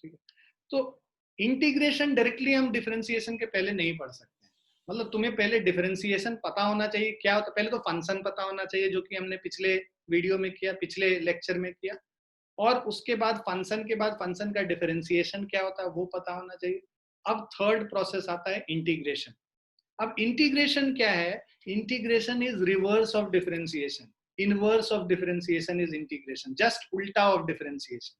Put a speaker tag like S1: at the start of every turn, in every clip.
S1: ठीक है, तो इंटीग्रेशन डायरेक्टली हम डिफरेंशिएशन के पहले नहीं पढ़ सकते हैं। मतलब तुम्हें पहले डिफरेंशिएशन पता होना चाहिए क्या होता है, पहले तो फंक्शन पता होना चाहिए, जो कि हमने पिछले वीडियो में किया, पिछले लेक्चर में किया, और उसके बाद फंक्शन के बाद फंक्शन का डिफरेंशिएशन क्या होता है वो पता होना चाहिए। अब थर्ड प्रोसेस आता है इंटीग्रेशन। अब इंटीग्रेशन क्या है? Integration is reverse of differentiation, inverse of differentiation is integration, just उल्टा of differentiation.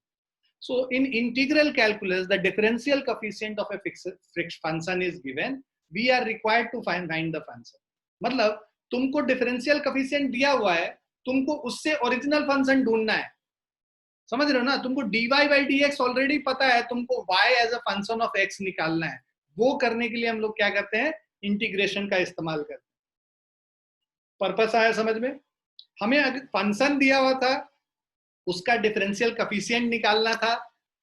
S1: So in integral calculus, the differential coefficient of a fixed function is given. We are required to find the function. मतलब तुमको differential coefficient दिया हुआ है, तुमको उससे original function ढूंढना है। समझ रहे हो ना? तुमको dy by dx ऑलरेडी पता है, तुमको y as a function of x निकालना है। वो करने के लिए हम लोग क्या करते हैं? इंटीग्रेशन का इस्तेमाल करते हैं। पर्पस आया समझ में? हमें फंक्शन दिया हुआ था, उसका डिफरेंशियल कफिशिएंट निकालना था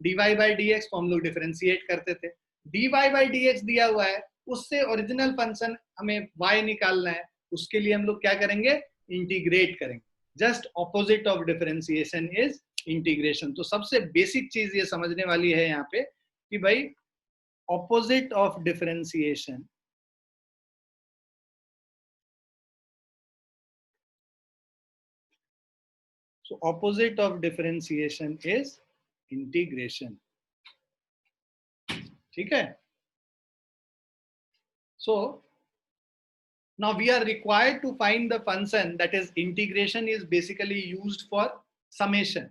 S1: dy by dx, तो हम लोग डिफरेंशिएट करते थे। dy by dx दिया हुआ है, उससे ओरिजिनल फंक्शन हमें y निकालना है, उसके लिए हम लोग क्या करेंगे? इंटीग्रेट करेंगे। Just opposite of differentiation is integration. तो सबसे बेसिक चीज ये समझने वाली है यहाँ पे कि भाई opposite of differentiation So opposite of differentiation is integration. ठीक है? So now we are required to find the function, that is integration is basically used for summation,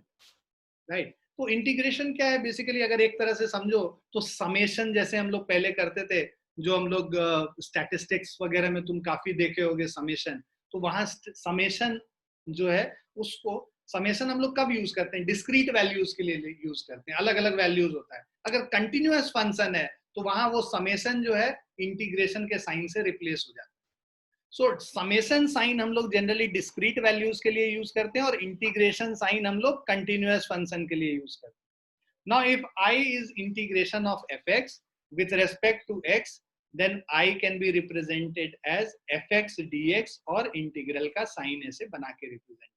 S1: right? तो इंटीग्रेशन क्या है बेसिकली? अगर एक तरह से समझो तो समेशन जैसे हम लोग पहले करते थे, जो हम लोग स्टैटिस्टिक्स वगैरह में तुम काफी देखे होगे समेशन। तो वहां समेशन जो है, उसको समेशन हम लोग कब यूज करते हैं? डिस्क्रीट वैल्यूज के लिए यूज करते हैं, अलग अलग वैल्यूज होता है। अगर कंटिन्यूअस फंक्शन है तो वहां वो समेशन जो है इंटीग्रेशन के साइन से रिप्लेस हो जाता है। सो समेशन साइन हम लोग जनरली डिस्क्रीट वैल्यूज के लिए यूज करते हैं, और इंटीग्रेशन साइन हम लोग कंटिन्यूअस फंक्शन के लिए यूज करते हैं। Now if I is integration of fx with respect to x, then I can be represented as fx dx, और इंटीग्रल का साइन ऐसे बना के रिप्रेजेंट करते हैं।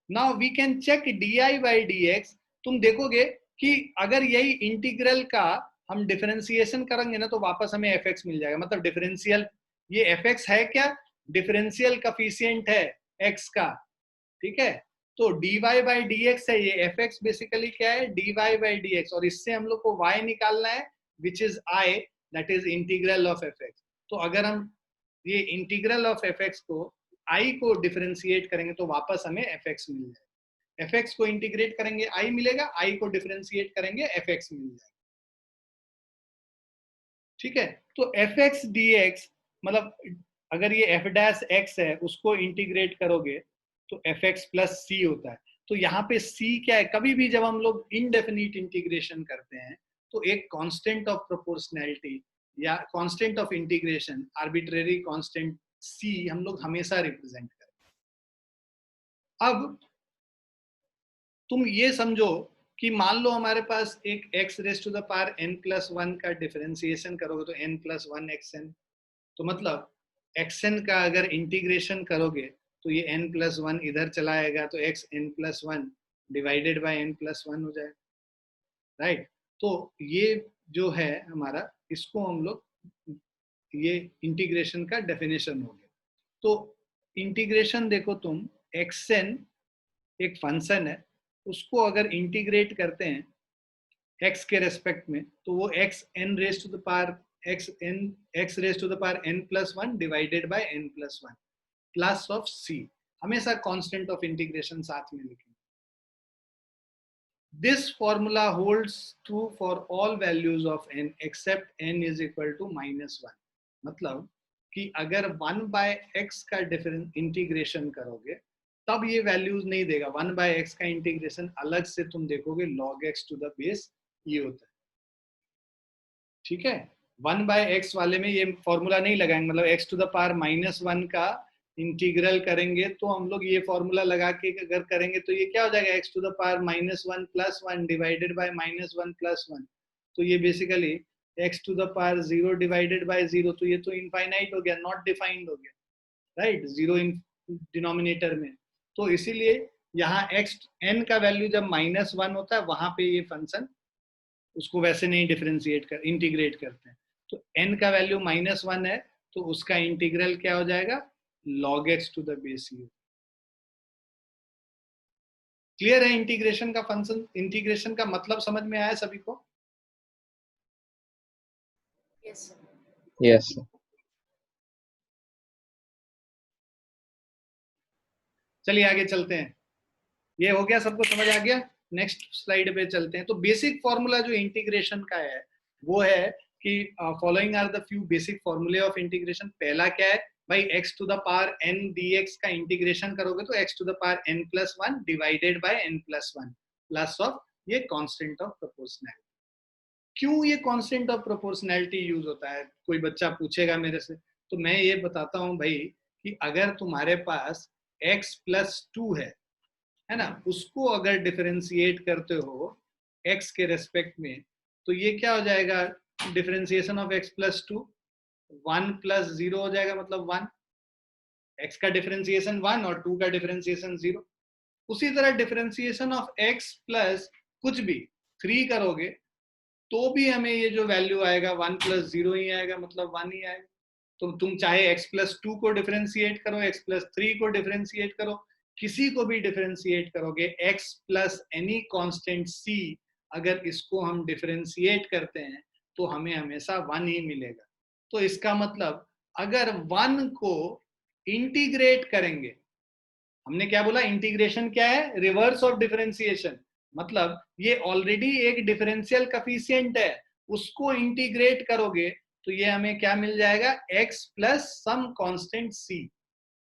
S1: Now we can check dy by dx। तुम देखोगे कि अगर यही इंटीग्रल का हम डिफरेंशिएशन करेंगे ना, तो वापस हमें fx मिल जाएगा। मतलब डिफरेंशियल, ये fx है क्या? डिफरेंशियल कफिशिएंट है x का, ठीक है? तो dy by dx है, ये fx बेसिकली क्या है? dy by dx, और इससे हम लोग को y निकालना है, which is I, that is integral of fx। तो अगर हम ये इंटीग्रल ऑफ fx को I को डिफरेंशिएट करेंगे तो वापस हमें fx मिल जाएगा। fx को इंटीग्रेट करेंगे I मिलेगा, I को डिफरेंशिएट करेंगे fx मिल जाएगा। ठीक है? तो fx dx मतलब अगर ये f डैश x है, उसको इंटीग्रेट करोगे तो fx प्लस c होता है। तो यहाँ पे c क्या है? कभी भी जब हम लोग इनडेफिनिट इंटीग्रेशन करते हैं तो एक कांस्टेंट ऑफ प्रोपोर्शनैलिटी या constant of integration, arbitrary constant c हम लोग हमेशा रिप्रेजेंट करते हैं। अब तुम ये समझो कि मान लो हमारे पास एक x raise to the power n+1 का डिफरेंशिएशन करोगे तो n+1 xn, तो मतलब xn का अगर इंटीग्रेशन करोगे तो ये n+1 इधर चला आएगा, तो xn+1 डिवाइडेड बाय n+1 हो जाएगा, राइट? तो ये जो है हमारा, इसको हम लोग, ये इंटीग्रेशन का डेफिनेशन हो गया। तो इंटीग्रेशन देखो तुम, xn एक फंक्शन है, उसको अगर इंटीग्रेट करते हैं x के रेस्पेक्ट में, तो वो xn raise to the power x raise to the power n+1 divided by n+1 plus of c। हमेशा कांस्टेंट ऑफ इंटीग्रेशन साथ में लिखेंगे। This formula holds true for all values of n except n is equal to -1। मतलब कि अगर 1/x का difference integration करोगे तब ये वैल्यूज नहीं देगा। 1/x का इंटीग्रेशन अलग से तुम देखोगे log x to the base ये होता है, ठीक है? 1/x वाले में ये फॉर्मूला नहीं लगाएंगे, मतलब x टू द पावर -1 का इंटीग्रल करेंगे तो हम लोग ये फॉर्मूला लगा के अगर करेंगे तो ये क्या हो जाएगा? x to the power -1 + 1 divided by -1 + 1। तो ये basically x to the power 0 divided by 0, तो ये तो इनफाइनाइट हो गया, नॉट डिफाइंड हो गया, राइट? 0 इन डिनोमिनेटर में। तो इसीलिए यहाँ x n का वैल्यू जब -1 होता है वहां पे ये फंक्शन उसको वैसे नहीं डिफरेंशिएट कर इंटीग्रेट करते हैं। तो n का वैल्यू -1 है तो उसका इंटीग्रल क्या हो जाएगा, log x to the base u। Clear है? इंटीग्रेशन का फंक्शन, इंटीग्रेशन का मतलब समझ में आया सभी को?
S2: यस।
S1: चलिए आगे चलते हैं। ये हो गया, सबको समझ आ गया? नेक्स्ट स्लाइड पे चलते हैं। तो बेसिक फॉर्मूला जो इंटीग्रेशन का है वो है कि following are the few basic फॉर्मूले ऑफ इंटीग्रेशन। पहला क्या है भाई, x to the power n dx का इंटीग्रेशन करोगे तो x to the power n+1 divided by n+1 plus of ये कांस्टेंट ऑफ प्रोपोर्शनैलिटी। क्यों ये कांस्टेंट ऑफ प्रोपोर्शनैलिटी यूज होता है, कोई बच्चा पूछेगा मेरे से, तो मैं ये बताता हूँ भाई कि अगर तुम्हारे पास x+2 है ना, उसको अगर डिफरेंशिएट करते हो x के रेस्पेक्ट में तो ये क्या हो जाएगा, डिफरेंशिएशन ऑफ x+2 1+0 हो जाएगा, मतलब 1। x का डिफरेंशिएशन 1 और 2 का डिफरेंशिएशन 0। उसी तरह डिफरेंशिएशन ऑफ x प्लस कुछ भी 3 करोगे तो भी हमें ये जो वैल्यू आएगा 1+0 ही आएगा, मतलब 1 ही आएगा। तो तुम चाहे x+2 को डिफरेंशिएट करो, x+3 को डिफरेंशिएट करो, किसी को भी डिफरेंशिएट करोगे, x plus any constant c, अगर इसको हम डिफरेंशिएट करते हैं तो हमें हमेशा 1 ही मिलेगा। तो इसका मतलब अगर 1 को इंटीग्रेट करेंगे, हमने क्या बोला, इंटीग्रेशन क्या है, रिवर्स ऑफ डिफरेंशिएशन, मतलब ये ऑलरेडी एक डिफरेंशियल कफिशिएंट है, उसको इंटीग्रेट करोगे तो ये हमें क्या मिल जाएगा, x plus some constant c।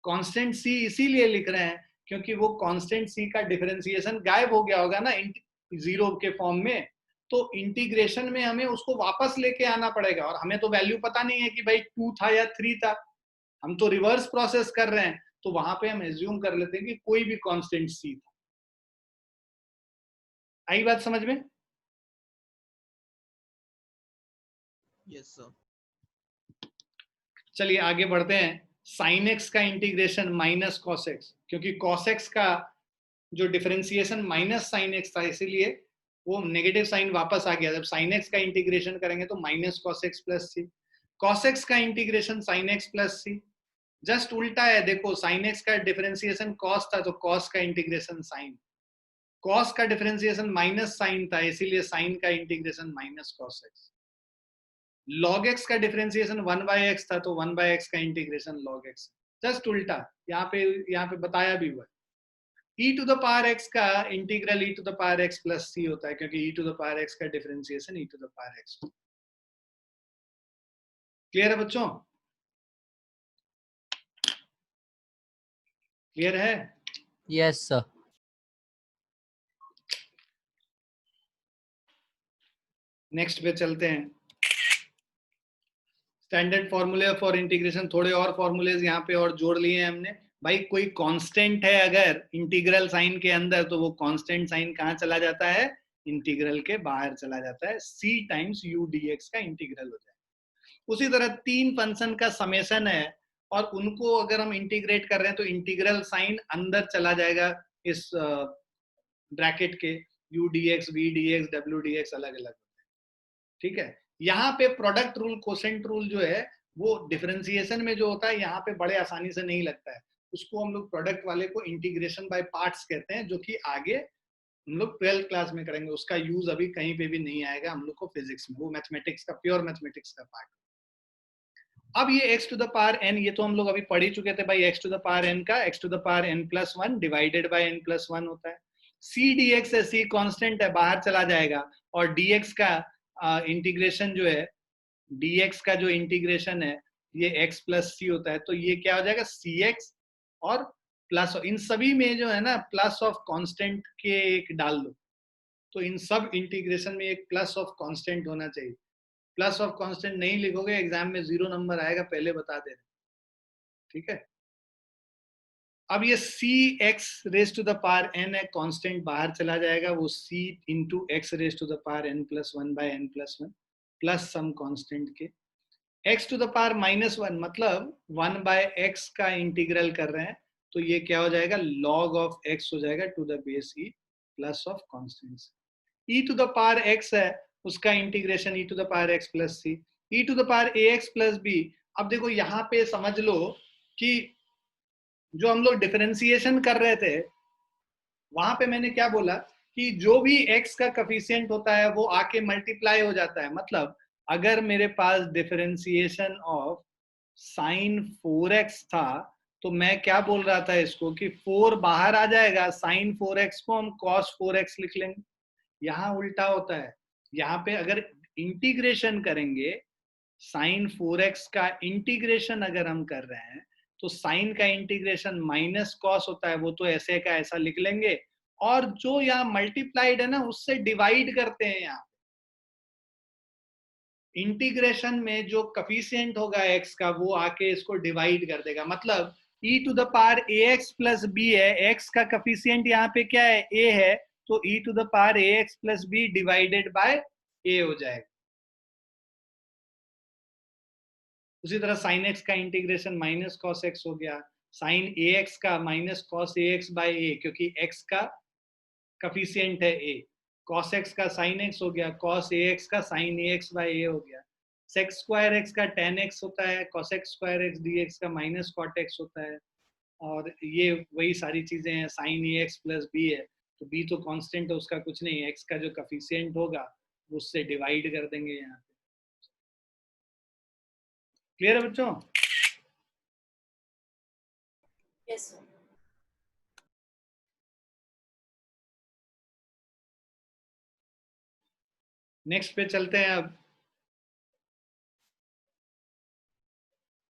S1: Constant c इसीलिए लिख रहे हैं क्योंकि वो कांस्टेंट c का डिफरेंशिएशन गायब हो गया होगा ना जीरो के फॉर्म में, तो इंटीग्रेशन में हमें उसको वापस लेके आना पड़ेगा, और हमें तो वैल्यू पता नहीं है कि भाई 2 था या 3 था, हम तो रिवर्स प्रोसेस कर रहे हैं, तो वहां पे हम एज्यूम कर लेते हैं कि कोई भी कांस्टेंट c था। आई बात समझ में?
S3: Yes sir.
S1: चलिए आगे बढ़ते हैं। साइन एक्स का इंटीग्रेशन माइनस कॉस एक्स, क्योंकि कॉस एक्स का जो डिफरेंशिएशन माइनस साइन एक्स था इसीलिए वो नेगेटिव साइन वापस आ गया। जब साइन एक्स का इंटीग्रेशन करेंगे तो माइनस कॉस एक्स प्लस सी, कॉस एक्स का इंटीग्रेशन साइन एक्स प्लस सी, जस्ट उल्टा है। देखो साइन एक्स का डिफरेंशिएशन कॉस था तो कॉस का इंटीग्रेशन साइन, कॉस का डिफरेंशिएशन माइनस साइन था इसीलिए साइन का integration minus cos x. log x का डिफरेंशिएशन 1/x था तो 1/x का इंटीग्रेशन log x, जस्ट उल्टा। यहाँ पे बताया भी हुआ है। e to the power x का integral e to the power x plus c होता है क्योंकि e to the power x का differentiation e to the power x। Clear है बच्चों? क्लियर है?
S3: Yes sir.
S1: नेक्स्ट पे चलते हैं। स्टैंडर्ड फॉर्मूले फॉर इंटीग्रेशन, थोड़े और फॉर्मूलेज यहाँ पे और जोड़ लिए हैं हमने। भाई कोई कांस्टेंट है अगर इंटीग्रल साइन के अंदर तो वो कांस्टेंट साइन कहाँ चला जाता है, इंटीग्रल के बाहर चला जाता है, c टाइम्स u dx का इंटीग्रल हो जाए। उसी तरह 3 फंक्शन का समेशन है और उनको अगर हम इंटीग्रेट कर रहे हैं तो इंटीग्रल साइन अंदर चला जाएगा इस ब्रैकेट के, u dx v dx w dx अलग अलग, ठीक है। यहाँ पे प्रोडक्ट रूल, कोसेंट रूल जो है वो डिफरेंशिएशन में जो होता है यहाँ पे बड़े आसानी से नहीं लगता है, उसको हम लोग प्रोडक्ट वाले को इंटीग्रेशन बाय पार्ट्स कहते हैं, जो कि आगे हम लोग 12th क्लास में करेंगे। उसका यूज अभी कहीं पे भी नहीं आएगा हम लोग को फिजिक्स में, वो मैथमेटिक्स का, प्योर मैथमेटिक्स का पार्ट। अब ये x to the power n, ये तो हम लोग अभी पढ़ ही चुके थे भाई, x to the power n का x to the power n+1 divided by n+1 होता है। c dx है, c कांस्टेंट है, बाहर चला जाएगा, और dx का इंटीग्रेशन जो है, dx का जो इंटीग्रेशन है ये x प्लस सी होता है, तो ये क्या हो जाएगा cx, और प्लस इन सभी में जो है ना प्लस ऑफ कांस्टेंट के एक डाल दो, तो इन सब इंटीग्रेशन में एक प्लस ऑफ कांस्टेंट होना चाहिए। प्लस ऑफ कांस्टेंट नहीं लिखोगे एग्जाम में 0 नंबर आएगा, पहले बता दे रहे, ठीक है। अब ये c x raise to the power n है, कांस्टेंट बाहर चला जाएगा, वो c into x raise to the power n+1/n+1 plus some constant के, x टू द पावर -1 मतलब 1/x का इंटीग्रल कर रहे हैं, तो ये क्या हो जाएगा, log ऑफ x हो जाएगा to the base e plus of constants. e to the power x है उसका integration e to the power x plus C, e to the power ax plus b। अब देखो यहाँ पे समझ लो कि जो हम लोग डिफरेंशिएशन कर रहे थे वहां पे मैंने क्या बोला कि जो भी x का कोफिशिएंट होता है वो आके मल्टीप्लाई हो जाता है। मतलब अगर मेरे पास डिफरेंशिएशन ऑफ साइन 4x था तो मैं क्या बोल रहा था इसको कि 4 बाहर आ जाएगा, साइन 4x को हम cos 4x लिख लेंगे। यहाँ उल्टा होता है, यहाँ पे अगर इंटीग्रेशन करेंगे, साइन 4x का इंटीग्रेशन अगर हम कर रहे हैं तो साइन का इंटीग्रेशन माइनस कॉस होता है, वो तो ऐसे का ऐसा लिख लेंगे, और जो यहाँ मल्टीप्लाइड है ना उससे डिवाइड करते हैं। यहाँ इंटीग्रेशन में जो कोफिशिएंट होगा x का वो आके इसको डिवाइड कर देगा। मतलब e to the power ax plus b है, x का कोफिशिएंट यहाँ पे क्या है, a है, तो e to the power ax plus b divided by a हो जाएगा। उसी तरह साइन x का इंटीग्रेशन माइनस कॉस x हो गया, साइन ax का minus cos ax by a, क्योंकि x का कोफिशिएंट है a, cos x का sin x हो गया, cos ax का sin ax बाय a हो गया, sec स्क्वायर x का tan x होता है, cos x square x dx का माइनस cot x होता है, और ये वही सारी चीजें हैं, sin ax प्लस b है, तो b तो कांस्टेंट है, उसका कुछ नहीं है, x का जो कोफिशिएंट होगा उससे डिवाइड कर देंगे यहाँ पे। क्लियर है बच्चों?
S2: Yes sir.
S1: नेक्स्ट पे चलते हैं।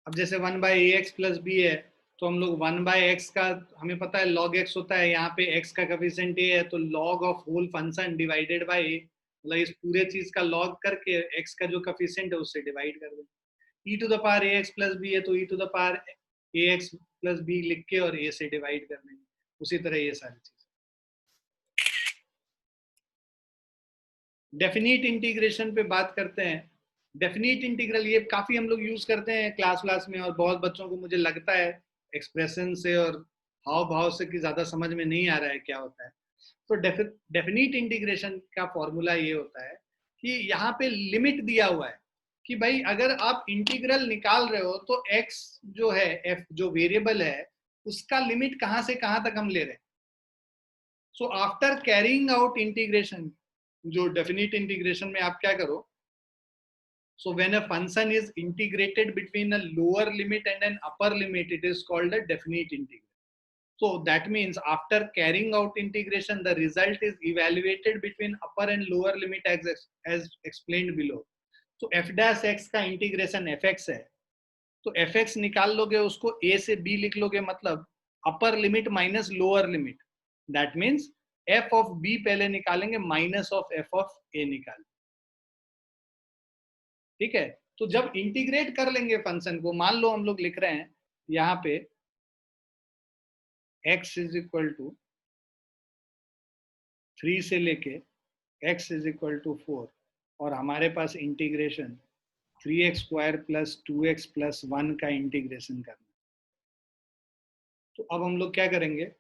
S1: अब जैसे 1 by A X plus B है तो हम लोग 1 बाई एक्स का हमें पता है log x होता है, यहाँ पे x का कोफिशिएंट a है तो log of whole function divided by a, मतलब इस पूरे चीज का log करके x का जो कोफिशिएंट है उससे डिवाइड कर देंगे। e to the power ax plus b है तो e to the power ax plus b लिख के और a से डिवाइड कर देंगे। उसी तरह ये सारी चीज। डेफिनिट इंटीग्रेशन पे बात करते हैं। डेफिनिट इंटीग्रल ये काफी हम लोग यूज करते हैं क्लास में, और बहुत बच्चों को मुझे लगता है एक्सप्रेशन से और हाव भाव से कि ज्यादा समझ में नहीं आ रहा है क्या होता है। तो डेफिनिट इंटीग्रेशन का फॉर्मूला ये होता है कि यहाँ पे लिमिट दिया हुआ है कि भाई अगर आप इंटीग्रल निकाल रहे हो तो x जो है, f जो वेरिएबल है, उसका लिमिट कहाँ से कहाँ तक हम ले रहे हैं। So after carrying out integration, जो डेफिनिट इंटीग्रेशन में आप क्या करो, so when a function is integrated between a lower limit and an upper limit, it is called a definite integral. So that means after carrying out integration, the result is evaluated between upper and lower limit as explained below. So f dash x का integration fx है, तो fx निकाल लोगे, उसको a से b लिख लोगे, मतलब upper limit minus lower limit, that means f of b पहले निकालेंगे minus of f of a निकालेंगे। ठीक है, तो जब इंटीग्रेट कर लेंगे फंक्शन को, मान लो हम लोग लिख रहे हैं यहाँ पे x इज इक्वल टू 3 से लेके x इज इक्वल टू 4, और हमारे पास integration 3x square plus 2x plus 1 का इंटीग्रेशन करना। तो अब हम लोग क्या करेंगे,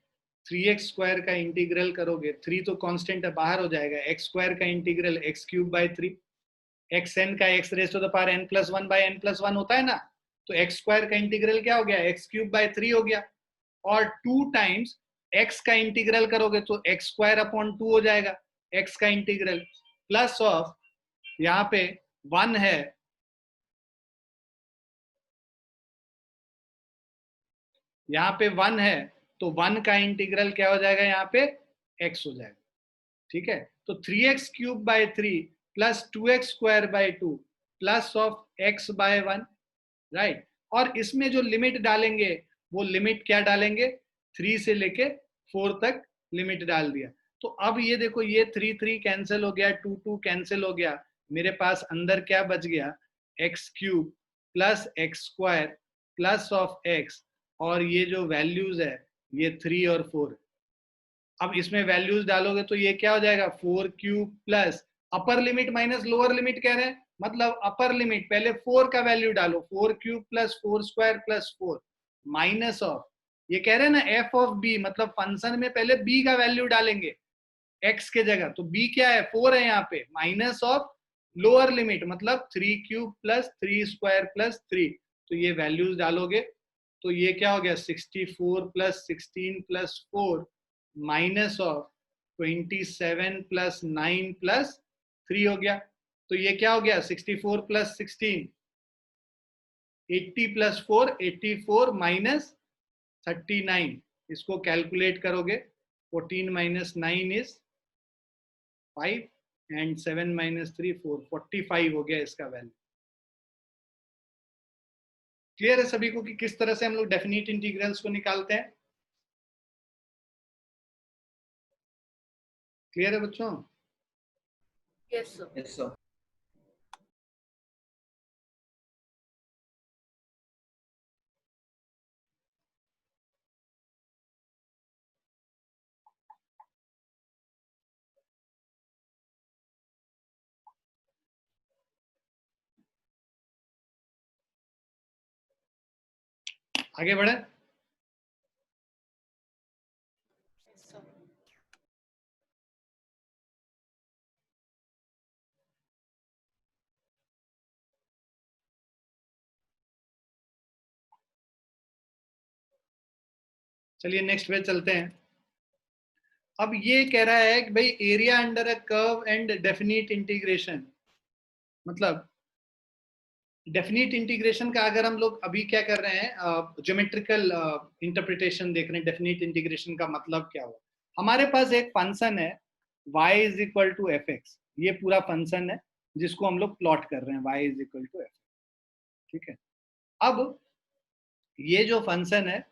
S1: 3x स्क्वायर का इंटीग्रल करोगे, 3 तो कांस्टेंट है बाहर हो जाएगा, x स्क्वायर का integral x cube by 3, x n का x raise to the power n plus 1 by n plus 1 होता है ना, तो एक्स स्क्वायर का इंटीग्रल क्या हो गया, एक्स क्यूब बाय 3 हो गया, और 2 टाइम्स एक्स का इंटीग्रल करोगे तो एक्स स्क्वायर अपॉन 2 हो जाएगा एक्स का इंटीग्रल, प्लस ऑफ यहाँ पे 1 है, यहाँ पे 1 है तो 1 का इंटीग्रल क्या हो जाएगा, यहाँ पे x हो जाएगा। ठीक है, तो 3x cube by 3 plus 2x square by 2 plus of x by 1, right. और इसमें जो लिमिट डालेंगे वो लिमिट क्या डालेंगे, 3 से लेके 4 तक लिमिट डाल दिया। तो अब ये देखो, ये 3 कैंसिल हो गया, 2 कैंसिल हो गया, मेरे पास अंदर क्या बच गया, x cube plus x square plus of x, और ये जो वैल्यूज है ये 3 और 4। अब इसमें वैल्यूज डालोगे तो ये क्या हो जाएगा, 4 cube plus upper limit minus lower limit कह रहे हैं, मतलब अपर लिमिट पहले 4 का वैल्यू डालो, 4 cube plus 4 square plus 4 minus of, ये कह रहे हैं ना f ऑफ b, मतलब फंक्शन में पहले b का वैल्यू डालेंगे x के जगह, तो b क्या है, 4 है यहाँ पे, माइनस ऑफ लोअर लिमिट मतलब 3 क्यूब प्लस 3 स्क्वायर प्लस 3, तो ये वैल्यूज डालोगे तो ये क्या हो गया 64 plus 16 plus 4 minus of 27 plus 9 plus 3 हो गया। तो ये क्या हो गया 64 प्लस 16 80 प्लस 4 84 माइनस 39, इसको कैलकुलेट करोगे 14 माइनस 9 इज 5 एंड 7 माइनस 3 4, 45 हो गया इसका वैल्यू। क्लियर है सभी को कि किस तरह से हम लोग डेफिनिट इंटीग्रल्स को निकालते हैं? क्लियर है बच्चों?
S2: Yes, sir.
S3: Yes, sir.
S1: आगे बढ़े।
S2: Yes, sir.
S1: चलिए नेक्स्ट पे चलते हैं। अब ये कह रहा है कि भाई area under a curve and definite integration, मतलब डेफिनिट इंटीग्रेशन का अगर हम लोग अभी क्या कर रहे हैं ज्योमेट्रिकल इंटरप्रिटेशन देख रहे हैं, डेफिनिट इंटीग्रेशन का मतलब क्या हुआ। हमारे पास एक फंक्शन है y is equal to F X, ये पूरा फंक्शन है जिसको हम लोग प्लॉट कर रहे हैं y is equal to F, ठीक है। अब ये जो फंक्शन है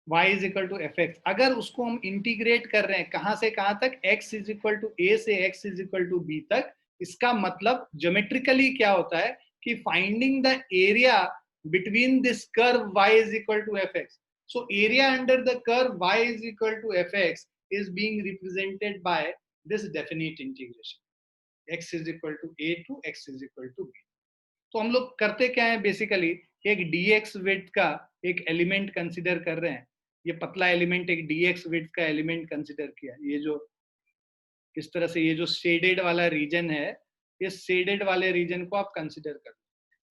S1: y is equal to F X, अगर उसको हम इंटीग्रेट कर रहे हैं कहां से कहां तक, x is equal to a से x is equal to b तक, इसका मतलब ज्योमेट्रिकली क्या होता है कि finding the area between this curve y is equal to F x. So area under the curve y is equal to F x is being represented by this definite integration x is equal to a to x is equal to b। तो हम लोग करते क्या है basically, एक dx width का एक element consider कर रहे हैं, ये पतला एलिमेंट एक dx विड्थ का एलिमेंट कंसीडर किया, ये जो इस तरह से ये जो शेडेड वाला रीजन है, इस शेडेड वाले रीजन को आप कंसीडर कर।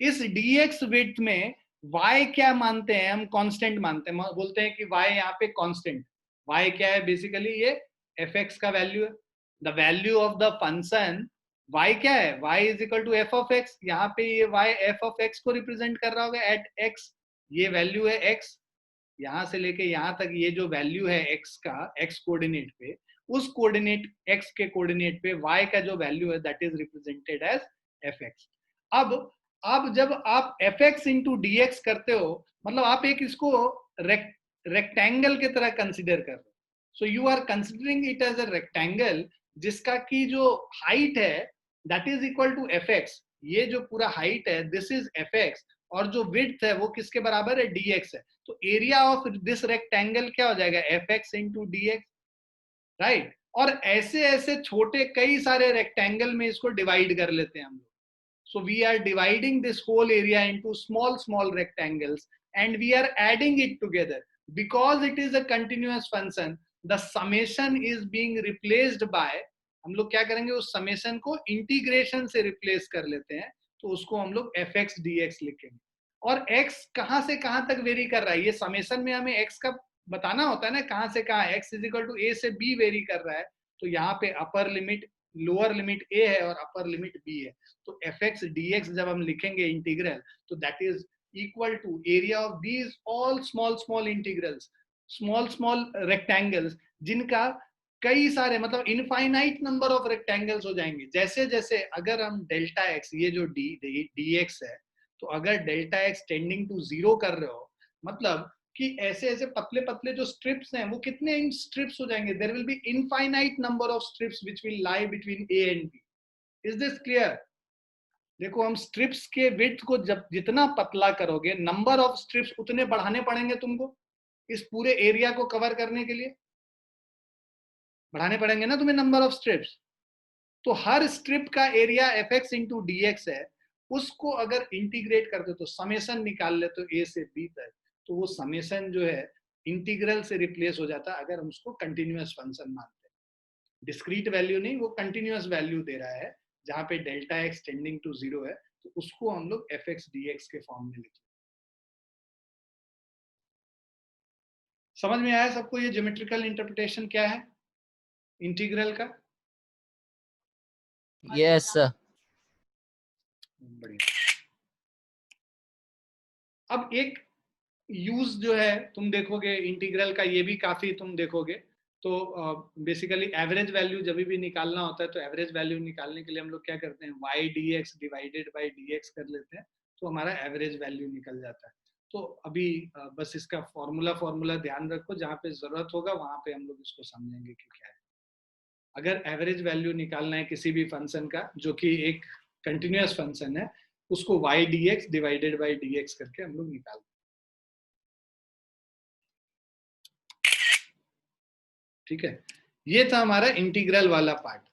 S1: इस dx विड्थ में y क्या मानते हैं हम, कांस्टेंट मानते हैं, बोलते हैं कि y यहाँ पे कांस्टेंट। y क्या है बेसिकली, ये fx का वैल्यू है, the value of the function y क्या है, y is equal to F of X, यहाँ पे ये y एफ ऑफ एक्स को रिप्रेजेंट कर रहा होगा एट x, ये वैल्यू है x, यहां से लेके यहां तक ये जो वैल्यू है x का, x कोऑर्डिनेट पे, उस कोऑर्डिनेट x के कोऑर्डिनेट पे y का जो वैल्यू है that is represented as fx। अब जब आप fx इंटू dx करते हो, मतलब आप एक इसको रेक्टेंगल की तरह कंसिडर कर रहे हो। So you are considering it as a rectangle जिसका की जो हाइट है that is equal to fx, ये जो पूरा हाइट है दिस इज fx, और जो विड्थ है वो किसके बराबर है, dx है। तो एरिया ऑफ दिस रेक्टेंगल क्या हो जाएगा, fx इंटू dx, राइट। और ऐसे ऐसे छोटे कई सारे रेक्टेंगल में इसको डिवाइड कर लेते हैं हम लोग। So we are dividing this whole area into small rectangles and we are adding it together. Because it is a continuous function, the summation is being replaced by, हम लोग क्या करेंगे उस summation को integration से replace कर लेते हैं, तो उसको हम लोग fx dx लिखेंगे। और x कहां से कहां तक वेरी कर रहा है, ये summation में हमें x का बताना होता है ना, कहां से कहां x is equal to a से b वेरी कर रहा है, तो यहाँ पे upper limit lower limit a है और अपर लिमिट b है। तो fx dx जब हम लिखेंगे इंटीग्रल, तो that is equal to area of these all small integrals, small rectangles, जिनका कई सारे मतलब इनफाइनाइट नंबर ऑफ रेक्टेंगल्स हो जाएंगे। जैसे जैसे अगर हम डेल्टा एक्स, ये जो dx है, तो अगर डेल्टा एक्स टेंडिंग टू 0 कर रहे हो, मतलब कि ऐसे ऐसे पतले पतले जो स्ट्रिप्स हैं वो कितने इन स्ट्रिप्स हो जाएंगे, there will be infinite number of strips which will lie between a and b। Is this clear? देखो हम स्ट्रिप्स के विड्थ को जब जितना पतला करोगे, नंबर ऑफ स्ट्रिप्स उतने बढ़ाने पड़ेंगे तुमको, इस पूरे एरिया को कवर करने के लिए बढ़ाने पड़ेंगे ना तुम्हें नंबर ऑफ स्ट्रिप्स। तो हर स्ट्रिप का area F x into D x है, उसको अगर इंटीग्रेट करते तो समेशन निकाल ले तो ए से बी तक, तो वो समेशन जो है इंटीग्रल से रिप्लेस हो जाता है अगर हम उसको कंटिन्यूअस फंक्शन मानते हैं। डिस्क्रीट वैल्यू नहीं, वो कंटिन्यूअस वैल्यू दे रहा है जहां पे डेल्टा एक्स टेंडिंग टू 0 है, तो उसको हम लोग एफ एक्स डी एक्स के फॉर्म में लिखें। समझ में आया सबको ये ज्योमेट्रिकल इंटरप्रिटेशन क्या है इंटीग्रल का?
S3: Yes, sir.
S1: बढ़िया। अब एक यूज जो है तुम देखोगे इंटीग्रल का, ये भी काफी तुम देखोगे, तो बेसिकली एवरेज वैल्यू जब भी निकालना होता है तो एवरेज वैल्यू निकालने के लिए हम लोग क्या करते हैं, Y D X divided by D X कर लेते हैं, तो हमारा एवरेज वैल्यू निकल जाता है। तो अभी बस इसका फॉर्मूला ध्यान रखो, जहाँ पे जरूरत होगा वहां पे हम लोग इसको समझेंगे कि क्या है। अगर एवरेज वैल्यू निकालना है किसी भी फंक्शन का जो कि एक कंटिन्यूअस फंक्शन है, उसको Y D X divided by D X करके हम लोग निकालते हैं। ठीक है, ये था हमारा इंटीग्रल वाला पार्ट।